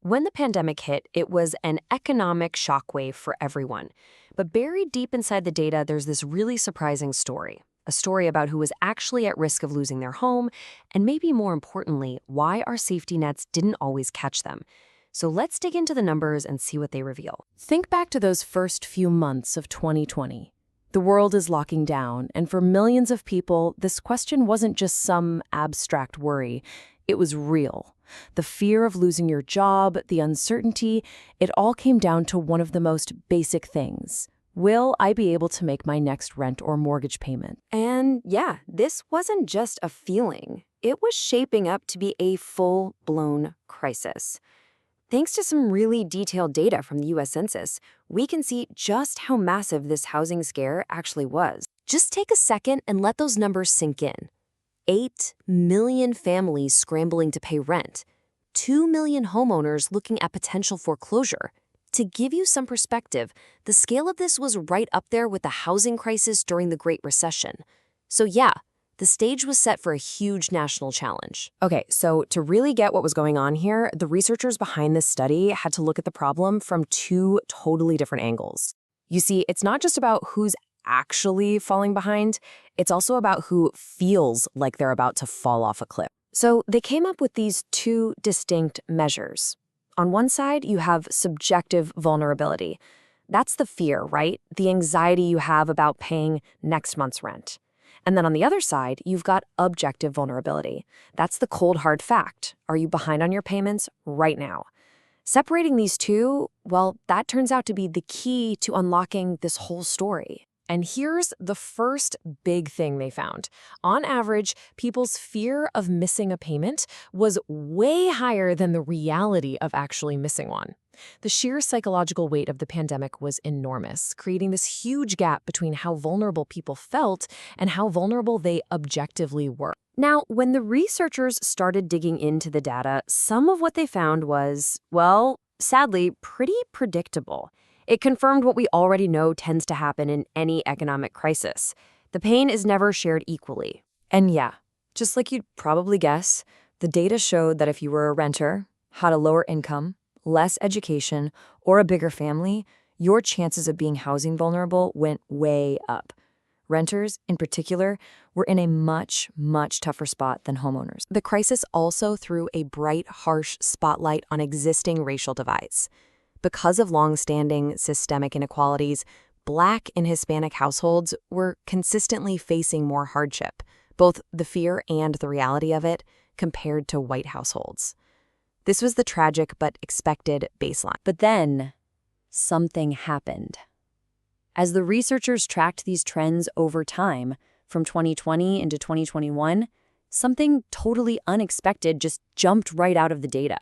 When the pandemic hit, it was an economic shockwave for everyone. But buried deep inside the data, there's this really surprising story. A story about who was actually at risk of losing their home, and maybe more importantly, why our safety nets didn't always catch them. So let's dig into the numbers and see what they reveal. Think back to those first few months of 2020. The world is locking down, and for millions of people, this question wasn't just some abstract worry. It was real. The fear of losing your job, the uncertainty, it all came down to one of the most basic things. Will I be able to make my next rent or mortgage payment? And yeah, this wasn't just a feeling. It was shaping up to be a full-blown crisis. Thanks to some really detailed data from the U.S. Census, we can see just how massive this housing scare actually was. Just take a second and let those numbers sink in. 8 million families scrambling to pay rent, 2 million homeowners looking at potential foreclosure. To give you some perspective, the scale of this was right up there with the housing crisis during the Great Recession. So yeah, the stage was set for a huge national challenge. Okay, so to really get what was going on here, the researchers behind this study had to look at the problem from two totally different angles. You see, it's not just about who's actually falling behind, it's also about who feels like they're about to fall off a cliff. So they came up with these two distinct measures. On one side, you have subjective vulnerability. That's the fear, right? The anxiety you have about paying next month's rent. And then on the other side, you've got objective vulnerability. That's the cold, hard fact. Are you behind on your payments right now? Separating these two, well, that turns out to be the key to unlocking this whole story. And here's the first big thing they found. On average, people's fear of missing a payment was way higher than the reality of actually missing one. The sheer psychological weight of the pandemic was enormous, creating this huge gap between how vulnerable people felt and how vulnerable they objectively were. Now, when the researchers started digging into the data, some of what they found was, well, sadly, pretty predictable. It confirmed what we already know tends to happen in any economic crisis. The pain is never shared equally. And yeah, just like you'd probably guess, the data showed that if you were a renter, had a lower income, less education, or a bigger family, your chances of being housing vulnerable went way up. Renters, in particular, were in a much, much tougher spot than homeowners. The crisis also threw a bright, harsh spotlight on existing racial divides. Because of long-standing systemic inequalities, Black and Hispanic households were consistently facing more hardship, both the fear and the reality of it, compared to white households. This was the tragic but expected baseline. But then, something happened. As the researchers tracked these trends over time, from 2020 into 2021, something totally unexpected just jumped right out of the data.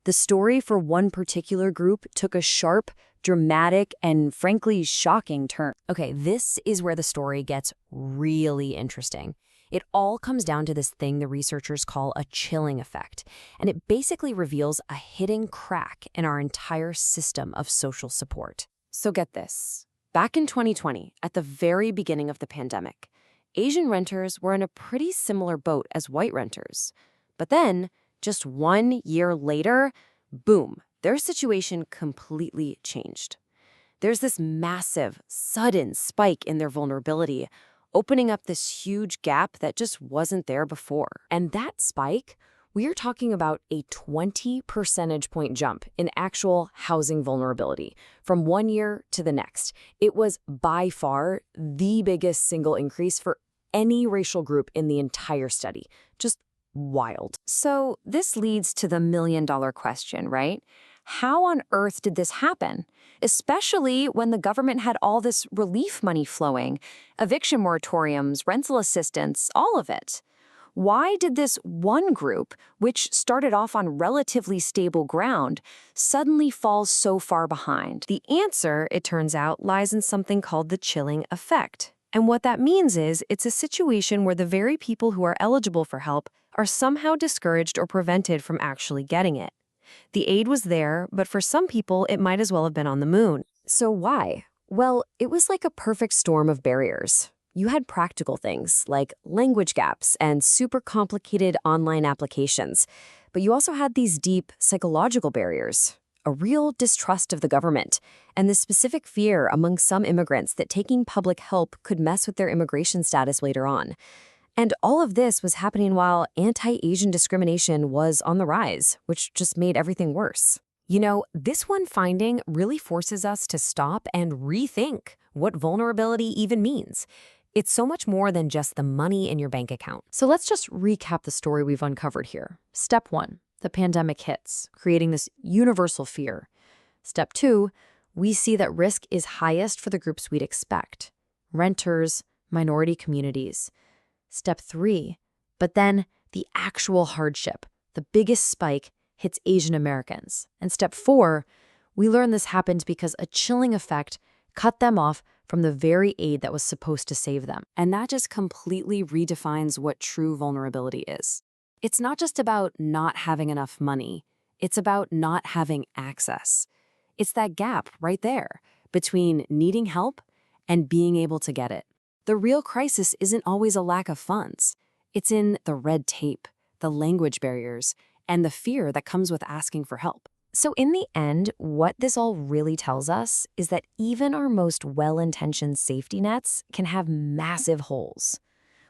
The story for one particular group took a sharp, dramatic, and frankly shocking turn. Okay, this is where the story gets really interesting. It all comes down to this thing the researchers call a chilling effect, and it basically reveals a hidden crack in our entire system of social support. So get this. Back in 2020, at the very beginning of the pandemic, Asian renters were in a pretty similar boat as white renters. But then, just 1 year later, boom, their situation completely changed. There's this massive, sudden spike in their vulnerability, opening up this huge gap that just wasn't there before. And that spike, we're talking about a 20 percentage point jump in actual housing vulnerability from 1 year to the next. It was by far the biggest single increase for any racial group in the entire study. Just wild. So this leads to the million-dollar question, right? How on earth did this happen? Especially when the government had all this relief money flowing, eviction moratoriums, rental assistance, all of it. Why did this one group, which started off on relatively stable ground, suddenly fall so far behind? The answer, it turns out, lies in something called the chilling effect. And what that means is it's a situation where the very people who are eligible for help are somehow discouraged or prevented from actually getting it. The aid was there, but for some people, it might as well have been on the moon. So why? Well, it was like a perfect storm of barriers. You had practical things like language gaps and super complicated online applications. But you also had these deep psychological barriers, a real distrust of the government, and this specific fear among some immigrants that taking public help could mess with their immigration status later on. And all of this was happening while anti-Asian discrimination was on the rise, which just made everything worse. You know, this one finding really forces us to stop and rethink what vulnerability even means. It's so much more than just the money in your bank account. So let's just recap the story we've uncovered here. Step 1, the pandemic hits, creating this universal fear. Step 2, we see that risk is highest for the groups we'd expect: renters, minority communities. Step 3, but then the actual hardship, the biggest spike, hits Asian Americans. And step 4, we learn this happened because a chilling effect cut them off from the very aid that was supposed to save them. And that just completely redefines what true vulnerability is. It's not just about not having enough money. It's about not having access. It's that gap right there between needing help and being able to get it. The real crisis isn't always a lack of funds. It's in the red tape, the language barriers, and the fear that comes with asking for help. So in the end, what this all really tells us is that even our most well-intentioned safety nets can have massive holes.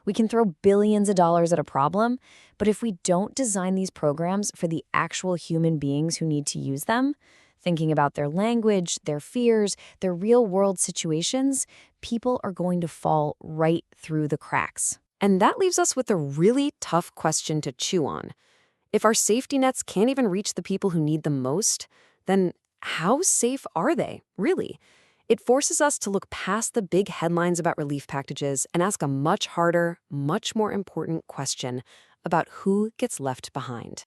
We can throw billions of dollars at a problem, but if we don't design these programs for the actual human beings who need to use them, thinking about their language, their fears, their real-world situations, people are going to fall right through the cracks. And that leaves us with a really tough question to chew on. If our safety nets can't even reach the people who need them most, then how safe are they, really? It forces us to look past the big headlines about relief packages and ask a much harder, much more important question about who gets left behind.